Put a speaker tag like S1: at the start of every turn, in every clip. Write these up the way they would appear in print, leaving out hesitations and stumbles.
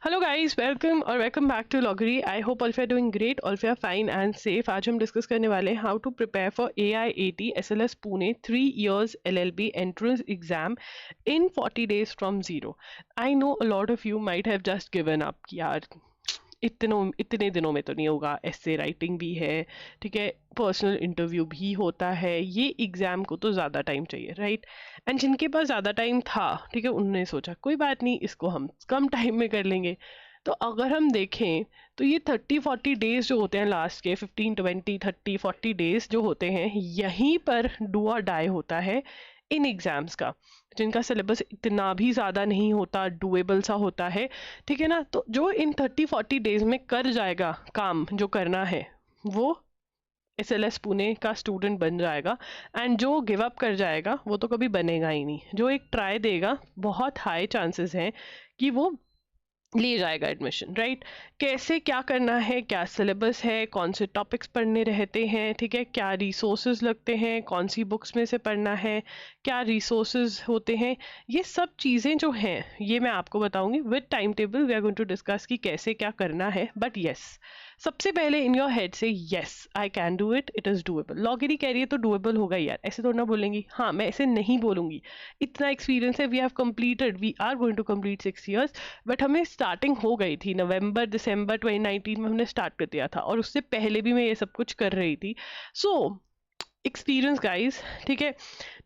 S1: Hello guys, welcome back to Lawgri. I hope all of you are doing great, all of you are fine and safe. आज हम discuss करने वाले हैं how to prepare for AIAT SLS Pune 3 years LLB entrance exam in 40 days from zero. I know a lot of you might have just given up कि यार इतने दिनों में तो नहीं होगा, एस्से राइटिंग भी है, ठीक है, पर्सनल इंटरव्यू भी होता है, ये एग्ज़ाम को तो ज़्यादा टाइम चाहिए, राइट। एंड जिनके पास ज़्यादा टाइम था, ठीक है, उन्होंने सोचा कोई बात नहीं, इसको हम कम टाइम में कर लेंगे। तो अगर हम देखें तो ये 30-40 डेज जो होते हैं लास्ट के 15-20-30-40 डेज जो होते हैं, यहीं पर डू और डाई होता है इन एग्जाम्स का, जिनका सिलेबस इतना भी ज़्यादा नहीं होता, डुएबल सा होता है, ठीक है ना। तो जो इन 30-40 डेज में कर जाएगा काम जो करना है, वो SLS पुणे का स्टूडेंट बन जाएगा। एंड जो गिव अप कर जाएगा वो तो कभी बनेगा ही नहीं। जो एक ट्राई देगा, बहुत हाई चांसेस हैं कि वो ले जाएगा एडमिशन, राइट। कैसे क्या करना है, क्या सिलेबस है, कौन से टॉपिक्स पढ़ने रहते हैं, ठीक है, क्या रिसोर्सेज लगते हैं, कौन सी बुक्स में से पढ़ना है, क्या रिसोर्सेज होते हैं, ये सब चीज़ें जो हैं ये मैं आपको बताऊंगी with time table. We are going to discuss कि कैसे क्या करना है। बट यस, सबसे पहले इन योर हेड से yes I can do it, it is doable. Lawgri कह रही है तो डूएबल होगा यार, ऐसे थोड़ा ना बोलेंगी। हाँ, मैं ऐसे नहीं बोलूँगी, इतना एक्सपीरियंस है, we have completed, we are going to complete 6 years। But हमें स्टार्टिंग हो गई थी नवंबर दिसंबर 2019 में, हमने स्टार्ट कर दिया था, और उससे पहले भी मैं ये सब कुछ कर रही थी। सो एक्सपीरियंस गाइस, ठीक है।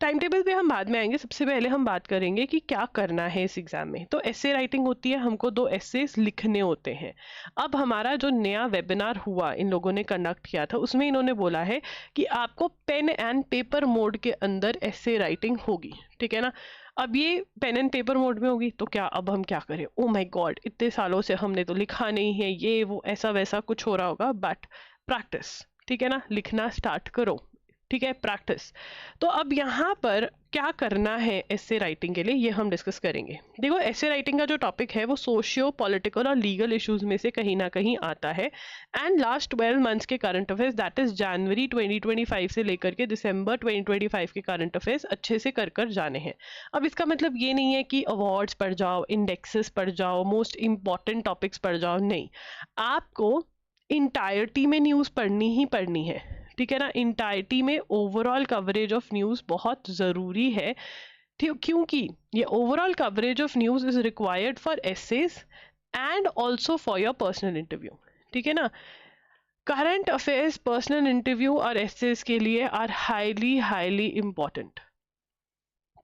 S1: टाइम टेबल पे हम बाद में आएंगे, सबसे पहले हम बात करेंगे कि क्या करना है इस एग्जाम में। तो एस्से राइटिंग होती है, हमको 2 एस्सेस लिखने होते हैं। अब हमारा जो नया वेबिनार हुआ, इन लोगों ने कंडक्ट किया था, उसमें इन्होंने बोला है कि आपको पेन एंड पेपर मोड के अंदर एस्से राइटिंग होगी, ठीक है ना। अब ये पेन एंड पेपर मोड में होगी तो क्या, अब हम क्या करें, ओ माय गॉड, इतने सालों से हमने तो लिखा नहीं है, ये वो ऐसा वैसा कुछ हो रहा होगा। बट प्रैक्टिस, ठीक है ना, लिखना स्टार्ट करो, ठीक है, प्रैक्टिस। तो अब यहाँ पर क्या करना है एस्से राइटिंग के लिए, ये हम डिस्कस करेंगे। देखो, एस्से राइटिंग का जो टॉपिक है वो सोशियो पॉलिटिकल और लीगल इश्यूज में से कहीं ना कहीं आता है। एंड लास्ट 12 मंथ्स के करंट अफेयर्स, दैट इज जनवरी 2025 से लेकर के दिसंबर 2025 के करंट अफेयर्स अच्छे से कर जाने हैं। अब इसका मतलब ये नहीं है कि अवार्ड्स पढ़ जाओ, इंडेक्सेस पढ़ जाओ, मोस्ट इंपॉर्टेंट टॉपिक्स पढ़ जाओ, नहीं। आपको इंटायरिटी में न्यूज़ पढ़नी ही पढ़नी है, ठीक है ना। इंटायरिटी में ओवरऑल कवरेज ऑफ न्यूज़ बहुत ज़रूरी है, क्योंकि ये overall coverage of news is required for essays and also for your personal interview, ठीक है ना। करंट अफेयर्स, पर्सनल इंटरव्यू और एसेज के लिए आर हाईली हाईली इम्पॉर्टेंट,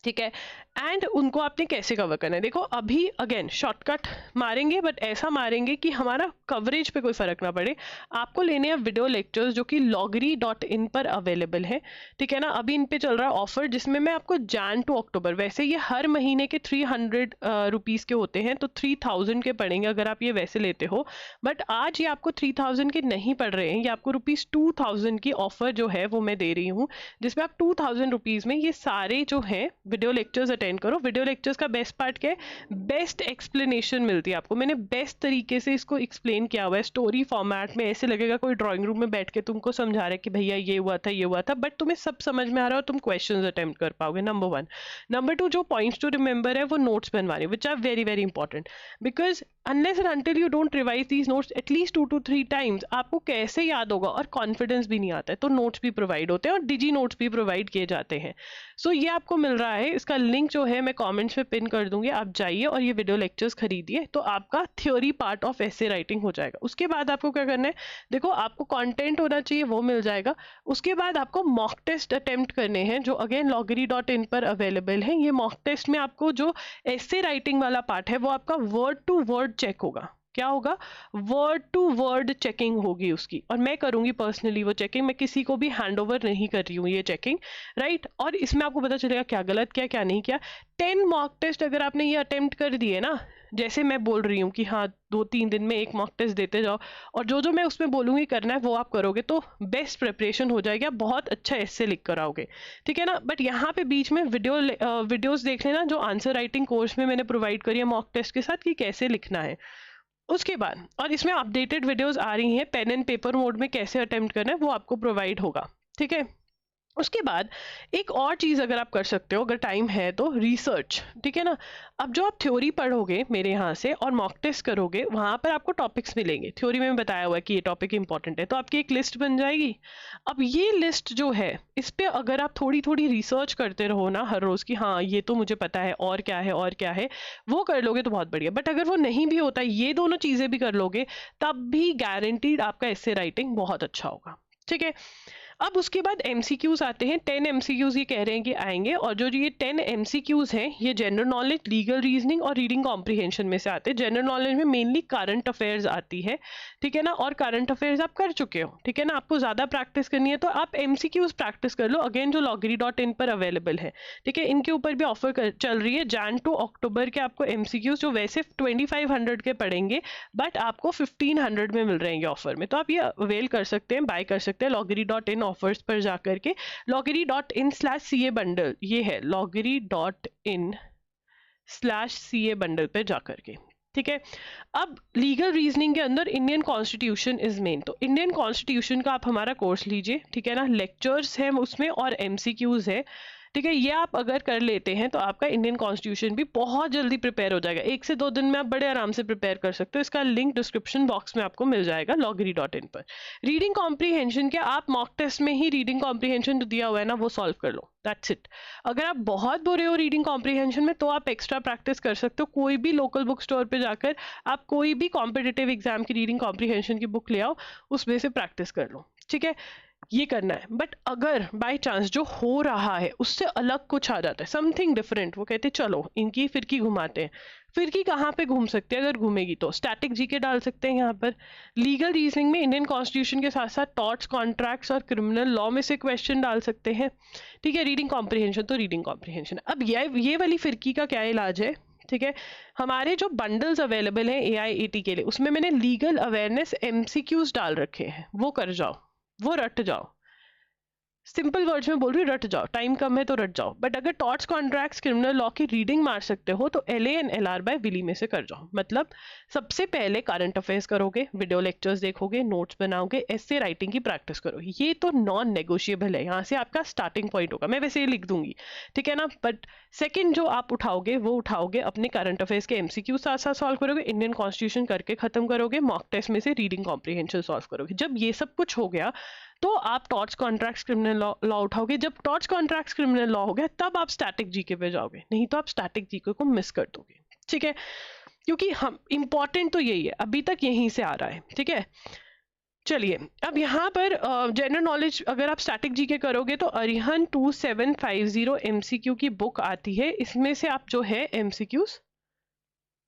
S1: ठीक है। एंड उनको आपने कैसे कवर करना है, देखो अभी अगेन शॉर्टकट मारेंगे, बट ऐसा मारेंगे कि हमारा कवरेज पे कोई फर्क ना पड़े। आपको लेने हैं वीडियो लेक्चर्स जो कि loggery.in पर अवेलेबल है, ठीक है ना। अभी इन पे चल रहा है ऑफर, जिसमें मैं आपको जैन टू अक्टूबर, वैसे ये हर महीने के 300 रुपीज़ के होते हैं, तो 3000 के पड़ेंगे अगर आप ये वैसे लेते हो। बट आज ये आपको 3000 के नहीं पड़ रहे हैं, ये आपको ₹2000 की ऑफर जो है वो मैं दे रही हूँ, जिसमें आप 2000 रुपीज़ में ये सारे जो हैं वीडियो लेक्चर्स अटेंड करो। वीडियो लेक्चर्स का बेस्ट पार्ट क्या है, बेस्ट एक्सप्लेनेशन मिलती है आपको। मैंने बेस्ट तरीके से इसको एक्सप्लेन किया हुआ है, स्टोरी फॉर्मेट में, ऐसे लगेगा कोई ड्राइंग रूम में बैठ के तुमको समझा रहा है कि भैया ये हुआ था, ये हुआ था, बट तुम्हें सब समझ में आ रहा है और तुम क्वेश्चंस अटेम्प्ट कर पाओगे, नंबर 1। नंबर 2, जो पॉइंट्स टू रिमेंबर है वो नोट्स बनवाने, which are very very important, because unless and until you don't revise these notes at least 2 to 3 times, आपको कैसे याद होगा, और कॉन्फिडेंस भी नहीं आता है। तो नोट्स भी प्रोवाइड होते हैं और डिजी नोट्स भी प्रोवाइड किए जाते हैं। सो ये आपको मिल रहा है, इसका लिंक जो है मैं कमेंट्स में पिन कर दूंगी, आप जाइए और ये वीडियो लेक्चर्स खरीदिए, तो आपका theory part of essay writing हो जाएगा। उसके बाद आपको क्या करना है, देखो आपको कंटेंट होना चाहिए, वो मिल जाएगा। उसके बाद आपको मॉक टेस्ट अटेम्प्ट करने हैं, जो अगेन loggery.in पर अवेलेबल है। ये मॉक टेस्ट में आपको जो एस्से राइटिंग वाला पार्ट है वो आपका वर्ड टू वर्ड चेक होगा। क्या होगा, वर्ड टू वर्ड चेकिंग होगी उसकी, और मैं करूंगी पर्सनली वो चेकिंग, मैं किसी को भी हैंड ओवर नहीं कर रही हूँ ये चेकिंग, राइट। और इसमें आपको पता चलेगा क्या गलत किया, क्या नहीं किया। 10 मॉक टेस्ट अगर आपने ये अटेम्प्ट कर दिए ना, जैसे मैं बोल रही हूँ कि हाँ 2-3 दिन में एक मॉक टेस्ट देते जाओ, और जो जो मैं उसमें बोलूँगी करना है वो आप करोगे, तो बेस्ट प्रिपरेशन हो जाएगी, आप बहुत अच्छा एस्से लिख कर आओगे, ठीक है ना। बट यहाँ पे बीच में वीडियोस देख लेना, जो आंसर राइटिंग कोर्स में मैंने प्रोवाइड करी है मॉक टेस्ट के साथ, कि कैसे लिखना है। उसके बाद, और इसमें अपडेटेड वीडियोस आ रही हैं, पेन एंड पेपर मोड में कैसे अटेम्प्ट करना है वो आपको प्रोवाइड होगा, ठीक है। उसके बाद एक और चीज़ अगर आप कर सकते हो, अगर टाइम है तो, रिसर्च, ठीक है ना। अब जो आप थ्योरी पढ़ोगे मेरे यहाँ से और मॉक टेस्ट करोगे, वहाँ पर आपको टॉपिक्स मिलेंगे, थ्योरी में बताया हुआ है कि ये टॉपिक इंपॉर्टेंट है, तो आपकी एक लिस्ट बन जाएगी। अब ये लिस्ट जो है, इस पे अगर आप थोड़ी थोड़ी रिसर्च करते रहो ना हर रोज़ की, हाँ ये तो मुझे पता है और क्या है और क्या है, वो कर लोगे तो बहुत बढ़िया। बट अगर वो नहीं भी होता, ये दोनों चीज़ें भी कर लोगे, तब भी गारंटीड आपका एस्से राइटिंग बहुत अच्छा होगा, ठीक है। अब उसके बाद एमसीक्यूज आते हैं। 10 एमसीक्यूज ये कह रहे हैं कि आएंगे, और जो ये 10 एमसीक्यूज हैं ये जनरल नॉलेज, लीगल रीजनिंग और रीडिंग कॉम्प्रिहेंशन में से आते हैं। जनरल नॉलेज में मेनली करंट अफेयर्स आती है, ठीक है ना, और करंट अफेयर्स आप कर चुके हो, ठीक है ना। आपको ज्यादा प्रैक्टिस करनी है तो आप एमसीक्यूज प्रैक्टिस कर लो, अगेन जो loggery.in पर अवेलेबल है, ठीक है। इनके ऊपर भी ऑफर चल रही है, जैन टू अक्टूबर के आपको एमसीक्यूज जो वैसे 2500 के पड़ेंगे, बट आपको 1500 में मिल रहे हैं ऑफर में, तो आप ये अवेल कर सकते हैं, बाय कर सकते हैं loggery.in ऑफर्स पर जाकर के। loggery.in/CA बंडल, ये है loggery.in/CA बंडल पे जाकर के, ठीक है। अब लीगल रीजनिंग के अंदर इंडियन कॉन्स्टिट्यूशन इज मेन, तो इंडियन कॉन्स्टिट्यूशन का आप हमारा कोर्स लीजिए, ठीक है ना। लेक्चर्स हैं उसमें और एमसीक्यूज है, ठीक है। ये आप अगर कर लेते हैं तो आपका इंडियन कॉन्स्टिट्यूशन भी बहुत जल्दी प्रिपेयर हो जाएगा, 1 से 2 दिन में आप बड़े आराम से प्रिपेयर कर सकते हो। इसका लिंक डिस्क्रिप्शन बॉक्स में आपको मिल जाएगा loggery.in पर। रीडिंग कॉम्प्रीहेंशन के आप मॉक टेस्ट में ही रीडिंग कॉम्प्रीहेंशन जो दिया हुआ है ना वो सॉल्व कर लो, दैट्स इट। अगर आप बहुत बुरे हो रीडिंग कॉम्प्रीहेंशन में तो आप एक्स्ट्रा प्रैक्टिस कर सकते हो, कोई भी लोकल बुक स्टोर पे जाकर आप कोई भी कॉम्पिटिटिव एग्जाम की रीडिंग कॉम्प्रीहेंशन की बुक ले आओ, उसमें से प्रैक्टिस कर लो, ठीक है। ये करना है। बट अगर बाय चांस जो हो रहा है उससे अलग कुछ आ जाता है, समथिंग डिफरेंट, वो कहते चलो इनकी फिरकी घुमाते हैं, फिरकी कहाँ पे घूम सकते हैं, अगर घूमेगी तो स्टैटिक जीके डाल सकते हैं यहाँ पर। लीगल रीजनिंग में इंडियन कॉन्स्टिट्यूशन के साथ साथ टॉर्ट्स, कॉन्ट्रैक्ट्स और क्रिमिनल लॉ में से क्वेश्चन डाल सकते हैं, ठीक है। रीडिंग कॉम्प्रिहेंशन तो रीडिंग कॉम्प्रिहेंशन। अब ये वाली फिरकी का क्या इलाज है, ठीक है। हमारे जो बंडल्स अवेलेबल हैं AIAT के लिए, उसमें मैंने लीगल अवेयरनेस MCQs डाल रखे हैं, वो कर जाओ, वो रट जाओ। सिंपल वर्ड्स में बोल रही हूँ, रट जाओ, टाइम कम है तो रट जाओ। बट अगर टॉर्ट्स, कॉन्ट्रैक्ट्स, क्रिमिनल लॉ की रीडिंग मार सकते हो तो LA and LR by Wiley में से कर जाओ। मतलब सबसे पहले करंट अफेयर्स करोगे, वीडियो लेक्चर्स देखोगे, नोट्स बनाओगे, एस्से राइटिंग की प्रैक्टिस करोगे, ये तो नॉन नेगोशिएबल है, यहाँ से आपका स्टार्टिंग पॉइंट होगा। मैं वैसे ये लिख दूंगी, ठीक है ना। बट सेकंड जो आप उठाओगे वो उठाओगे अपने करंट अफेयर्स के MCQ साथ साथ सॉल्व करोगे, इंडियन कॉन्स्टिट्यूशन करके खत्म करोगे, मॉक टेस्ट में से रीडिंग कॉम्प्रिहेंशन सॉल्व करोगे। जब ये सब कुछ हो गया तो आप टॉर्ट्स, कॉन्ट्रैक्ट्स, क्रिमिनल लॉ उठाओगे। जब टॉर्ट्स, कॉन्ट्रैक्ट्स, क्रिमिनल लॉ हो गया तब आप स्टैटिक जीके पे जाओगे, नहीं तो आप स्टैटिक जीके को मिस कर दोगे, ठीक है। क्योंकि हम इंपॉर्टेंट तो यही है, अभी तक यहीं से आ रहा है, ठीक है। चलिए अब यहाँ पर जनरल नॉलेज अगर आप स्टैटिक जीके करोगे तो अरिहंत 2750 MCQ की बुक आती है, इसमें से आप जो है MCQs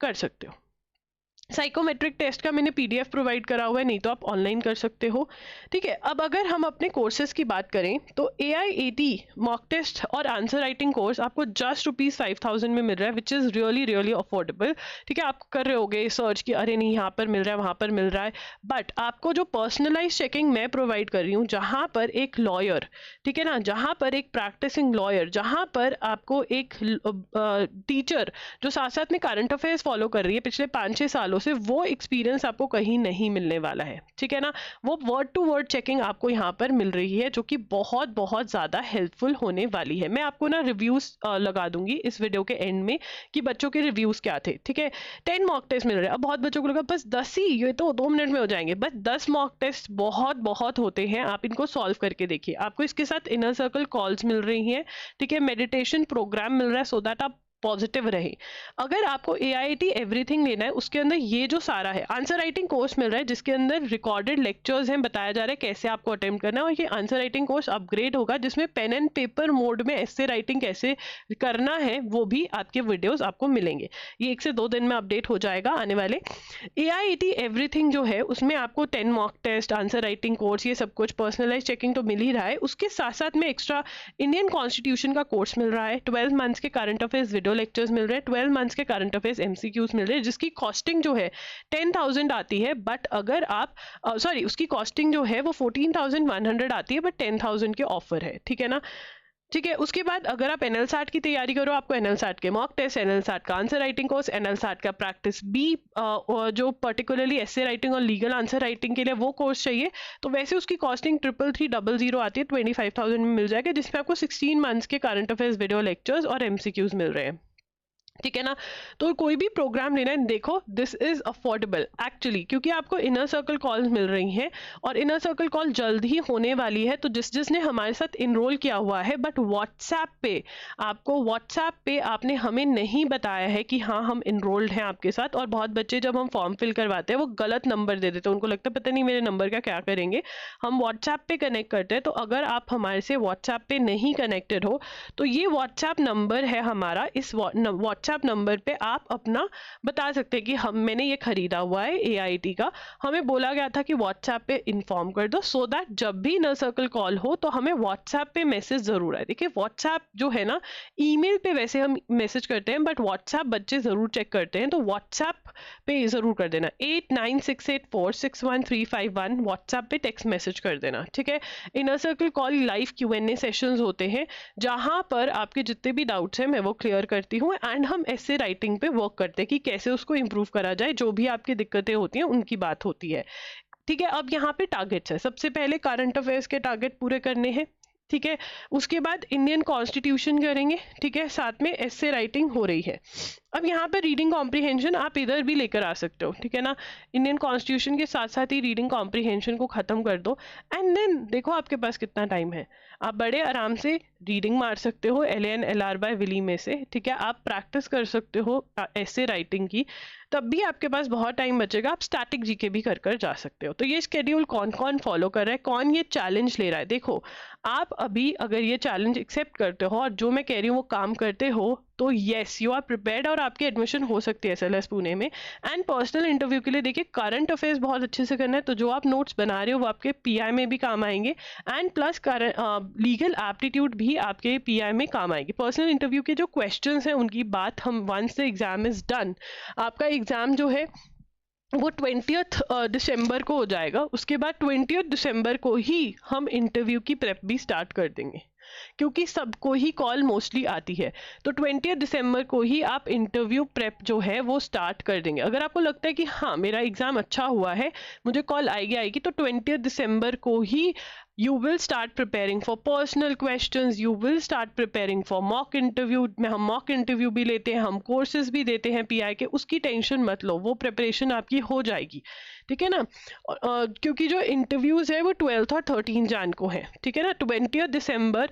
S1: कर सकते हो। साइकोमेट्रिक टेस्ट का मैंने PDF प्रोवाइड करा हुआ है, नहीं तो आप ऑनलाइन कर सकते हो, ठीक है। अब अगर हम अपने कोर्सेज की बात करें तो AIAT मॉक टेस्ट और आंसर राइटिंग कोर्स आपको जस्ट ₹5000 में मिल रहा है, which is really really affordable, ठीक है। आप कर रहे होगे सर्च कि अरे नहीं यहाँ पर मिल रहा है वहाँ पर मिल रहा है, बट आपको जो पर्सनलाइज चेकिंग मैं प्रोवाइड कर रही हूँ, जहाँ पर एक लॉयर, ठीक है ना, जहाँ पर एक प्रैक्टिसिंग लॉयर, जहाँ पर आपको एक टीचर जो साथ साथ में करंट अफेयर्स फॉलो कर रही है पिछले 5-6 सालों से, वो एक्सपीरियंस आपको कहीं नहीं मिलने वाला है, ठीक है ना। वो वर्ड टू वर्ड चेकिंग आपको यहाँ पर मिल रही है, जो कि बहुत बहुत ज़्यादा हेल्पफुल होने वाली है। मैं आपको ना रिव्यूज़ लगा दूंगी इस वीडियो के एंड में कि बच्चों के रिव्यूज़ क्या थे, ठीक है। 10 मॉक टेस्ट मिल रहे हैं। अब बहुत बच्चों को लगा बस 10 ही, ये तो 2 मिनट में हो जाएंगे, बस 10 मॉक टेस्ट बहुत बहुत होते हैं, आप इनको सॉल्व करके देखिए। आपको इसके साथ इनर सर्कल कॉल्स मिल रही हैं, ठीक है, मेडिटेशन प्रोग्राम मिल रहा है, सो दैट आप पॉजिटिव रहे। अगर आपको AIAT एवरीथिंग लेना है, उसके अंदर ये जो सारा है, आंसर राइटिंग कोर्स मिल रहा है जिसके अंदर रिकॉर्डेड लेक्चर्स हैं, बताया जा रहा है कैसे आपको अटेम्प्ट करना है, और ये आंसर राइटिंग कोर्स अपग्रेड होगा जिसमें पेन एंड पेपर मोड में एस्से राइटिंग कैसे करना है वो भी आपके वीडियोस आपको मिलेंगे। ये 1 से 2 दिन में अपडेट हो जाएगा आने वाले। AIAT एवरीथिंग जो है उसमें आपको 10 mock test, answer writing course, ये सब कुछ, पर्सनलाइज चेकिंग तो मिल ही रहा है, उसके साथ साथ में एक्स्ट्रा इंडियन कॉन्स्टिट्यूशन का कोर्स मिल रहा है, 12 मंथ्स के करंट अफेयर्स वीडियो लेक्चर्स मिल रहे हैं, 12 मंथ्स के करंट अफेयर्स MCQs मिल रहे हैं, जिसकी कॉस्टिंग जो है 10,000 आती है। बट अगर आप उसकी कॉस्टिंग जो है वो 14,100 आती है, बट 10,000 के ऑफर है, ठीक है ना। ठीक है। उसके बाद अगर आप एनएलसैट की तैयारी करो, आपको एनएलसैट के मॉक टेस्ट, एनएलसैट का आंसर राइटिंग कोर्स, एनएलसैट का प्रैक्टिस बी जो पर्टिकुलरली एसे राइटिंग और लीगल आंसर राइटिंग के लिए वो कोर्स चाहिए, तो वैसे उसकी कॉस्टिंग 33,000 आती है, 25,000 में मिल जाएगा, जिसमें आपको 16 मंथ्स के करंट अफेयर्स वीडियो लेक्चर्स और एमसीक्यूज मिल रहे हैं। ठीक है ना। तो कोई भी प्रोग्राम लेना है, देखो दिस इज अफोर्डेबल एक्चुअली, क्योंकि आपको इनर सर्कल कॉल्स मिल रही हैं और इनर सर्कल कॉल जल्द ही होने वाली है। तो जिसने हमारे साथ इनरोल किया हुआ है, बट व्हाट्सएप पे आपने हमें नहीं बताया है कि हाँ हम इनरोल्ड हैं आपके साथ। और बहुत बच्चे जब हम फॉर्म फिल करवाते हैं वो गलत नंबर दे देते हैं, उनको लगता है पता नहीं मेरे नंबर का क्या करेंगे। हम व्हाट्सएप पे कनेक्ट करते हैं, तो अगर आप हमारे से व्हाट्सएप पे नहीं कनेक्टेड हो तो ये व्हाट्सएप नंबर है हमारा, इस व्हाट्सएप नंबर पे आप अपना बता सकते हैं कि मैंने ये खरीदा हुआ है एआईटी का, हमें बोला गया था कि व्हाट्सएप पे इन्फॉर्म कर दो, सो दैट जब भी इनर सर्कल कॉल हो तो हमें व्हाट्सएप पे मैसेज जरूर आए। देखिए व्हाट्सएप जो है ना, ईमेल पे वैसे हम मैसेज करते हैं, बट व्हाट्सएप बच्चे जरूर चेक करते हैं, तो व्हाट्सएप पे जरूर कर देना। 8968461351 व्हाट्सएप पे टेक्स्ट मैसेज कर देना। ठीक है। Inner circle call live Q&A sessions होते हैं, जहां पर आपके जितने भी डाउट्स हैं मैं वो क्लियर करती हूँ, एंड हम ऐसे राइटिंग पे वर्क करते हैं कि कैसे उसको इम्प्रूव करा जाए, जो भी आपकी दिक्कतें होती हैं उनकी बात होती है। ठीक है। अब यहाँ पे टारगेट्स है, सबसे पहले करंट अफेयर्स के टारगेट पूरे करने हैं। ठीक है। उसके बाद इंडियन कॉन्स्टिट्यूशन करेंगे। ठीक है। साथ में एसे राइटिंग हो रही है। अब यहाँ पर रीडिंग कॉम्प्रिहेंशन आप इधर भी लेकर आ सकते हो। ठीक है ना। इंडियन कॉन्स्टिट्यूशन के साथ साथ ही रीडिंग कॉम्प्रिहेंशन को खत्म कर दो, एंड देन देखो आपके पास कितना टाइम है, आप बड़े आराम से रीडिंग मार सकते हो LAN LR बाय विली में से। ठीक है। आप प्रैक्टिस कर सकते हो ऐसे राइटिंग की, तब भी आपके पास बहुत टाइम बचेगा, आप स्टैटिक जीके भी कर जा सकते हो। तो ये स्केड्यूल कौन कौन फॉलो कर रहा है, कौन ये चैलेंज ले रहा है, देखो आप अभी अगर ये चैलेंज एक्सेप्ट करते हो और जो मैं कह रही हूँ वो काम करते हो, तो येस यू आर प्रिपेयर्ड और आपकी एडमिशन हो सकती है SLS पुणे में। एंड पर्सनल इंटरव्यू के लिए देखिए करंट अफेयर्स बहुत अच्छे से करना है, तो जो आप नोट्स बना रहे हो वो आपके PI में भी काम आएंगे, एंड प्लस लीगल एप्टीट्यूड भी आपके PI में काम आएगी। पर्सनल इंटरव्यू के जो क्वेश्चंस हैं उनकी बात हम once the exam is done, आपका एग्जाम जो है वो 20th दिसंबर को हो जाएगा। उसके बाद 20th दिसंबर को ही हम इंटरव्यू की प्रेप भी स्टार्ट कर देंगे, क्योंकि सबको ही कॉल मोस्टली आती है। तो 20 दिसंबर को ही आप इंटरव्यू प्रेप जो है वो स्टार्ट कर देंगे। अगर आपको लगता है कि हाँ मेरा एग्जाम अच्छा हुआ है, मुझे कॉल आएगी, तो 20 दिसंबर को ही you will start preparing for personal questions, you will start preparing for mock interview में हम mock interview भी लेते हैं, हम courses भी देते हैं PI के, उसकी टेंशन मत लो, वो प्रिपरेशन आपकी हो जाएगी। ठीक है ना। क्योंकि जो इंटरव्यूज है वो 12 और 13 जैन को है। ठीक है ना। 20 दिसंबर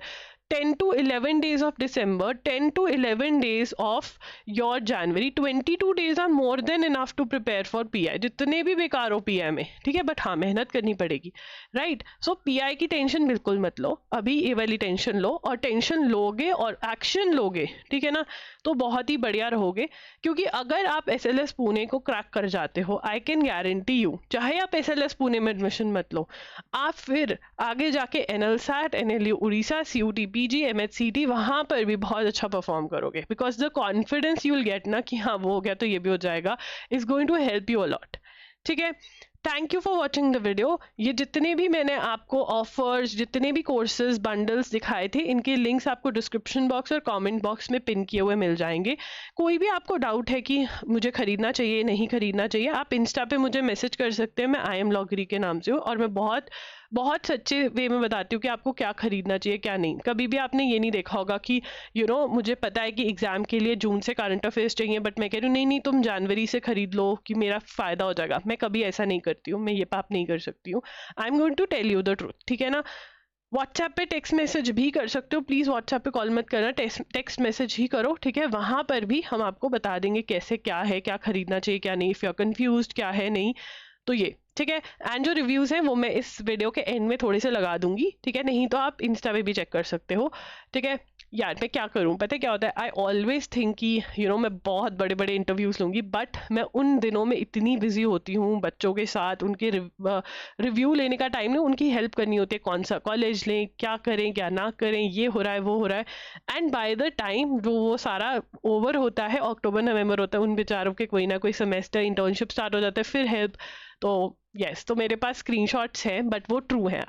S1: 10 to 11 days of December, 10 to 11 days of your January, 22 days are more than enough to prepare for PI, जितने भी बेकार हो PI में। ठीक है। बट हाँ मेहनत करनी पड़ेगी, राइट। सो PI की टेंशन बिल्कुल मत लो, अभी ये वाली टेंशन लो, और टेंशन लोगे और एक्शन लोगे, ठीक है ना, तो बहुत ही बढ़िया रहोगे। क्योंकि अगर आप SLS पुणे को क्रैक कर जाते हो, आई कैन गारंटी यू, चाहे आप SLS पुणे में एडमिशन मत लो, आप फिर आगे जाके NLSAT, NLU Orissa, CUT PG MHCT वहां पर भी बहुत अच्छा परफॉर्म करोगे, because the confidence you will get ना कि हाँ वो हो गया तो ये भी हो जाएगा, is going to help you a lot. ठीक है। Thank you for watching the video. ये जितने भी मैंने आपको ऑफर्स, जितने भी कोर्सेज बंडल्स दिखाए थे, इनके लिंक्स आपको डिस्क्रिप्शन बॉक्स और कमेंट बॉक्स में पिन किए हुए मिल जाएंगे। कोई भी आपको डाउट है कि मुझे खरीदना चाहिए नहीं खरीदना चाहिए, आप इंस्टा पे मुझे मैसेज कर सकते हैं, मैं IM लॉगरी के नाम से हूँ, और मैं बहुत सच्चे वे में बताती हूँ कि आपको क्या खरीदना चाहिए क्या नहीं। कभी भी आपने ये नहीं देखा होगा कि मुझे पता है कि एग्जाम के लिए जून से करंट अफेयर्स चाहिए, बट मैं कह रही हूँ नहीं तुम जनवरी से खरीद लो कि मेरा फायदा हो जाएगा। मैं कभी ऐसा नहीं करती हूँ, मैं ये पाप नहीं कर सकती हूँ। I am going to tell you the truth. ठीक है ना। व्हाट्सएप पे टेक्स्ट मैसेज भी कर सकते हो, प्लीज़ व्हाट्सएप पे कॉल मत करना, टेक्स्ट मैसेज ही करो। ठीक है। वहाँ पर भी हम आपको बता देंगे कैसे क्या है, क्या खरीदना चाहिए क्या नहीं, इफ़ यू आर कन्फ्यूज्ड क्या है नहीं, तो ये ठीक है। एंड जो रिव्यूज़ हैं वो मैं इस वीडियो के एंड में थोड़े से लगा दूंगी। ठीक है। नहीं तो आप इंस्टा पे भी चेक कर सकते हो। ठीक है। यार मैं क्या करूं, पता है क्या होता है, आई ऑलवेज थिंक कि मैं बहुत बड़े बड़े इंटरव्यूज़ लूँगी, बट मैं उन दिनों में इतनी बिजी होती हूँ बच्चों के साथ, उनके रिव्यू लेने का टाइम नहीं, उनकी हेल्प करनी होती है, कौन सा कॉलेज लें, क्या करें क्या ना करें, ये हो रहा है वो हो रहा है। एंड बाय द टाइम जो वो सारा ओवर होता है, अक्टूबर नवंबर होता है, उन बेचारों के कोई ना कोई सेमेस्टर इंटर्नशिप स्टार्ट हो जाता है, फिर हेल्प, तो यस, तो मेरे पास स्क्रीनशॉट्स हैं बट वो ट्रू हैं।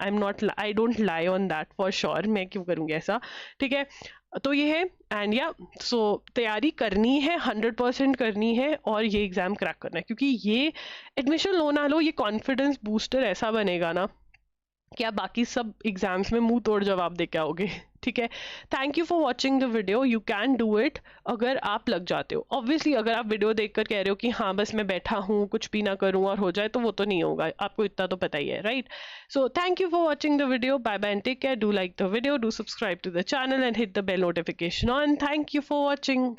S1: I don't lie on that for sure. मैं क्यों करूँगी ऐसा, ठीक है। तो ये है एंड या सो तैयारी करनी है, 100% करनी है और ये एग्ज़ाम क्रैक करना है, क्योंकि ये एडमिशन लो ना लो, ये कॉन्फिडेंस बूस्टर ऐसा बनेगा ना कि आप बाकी सब एग्जाम्स में मुंह तोड़ जवाब दे के आओगे, ठीक है। Thank you for watching the video, you can do it अगर आप लग जाते हो। ऑब्वियसली अगर आप वीडियो देखकर कह रहे हो कि हाँ बस मैं बैठा हूँ कुछ भी ना करूँ और हो जाए, तो वो तो नहीं होगा, आपको इतना तो पता ही है, right. So thank you for watching the video, bye bye and take care, do like the video, do subscribe to the channel and hit the bell notification on. Thank you for watching.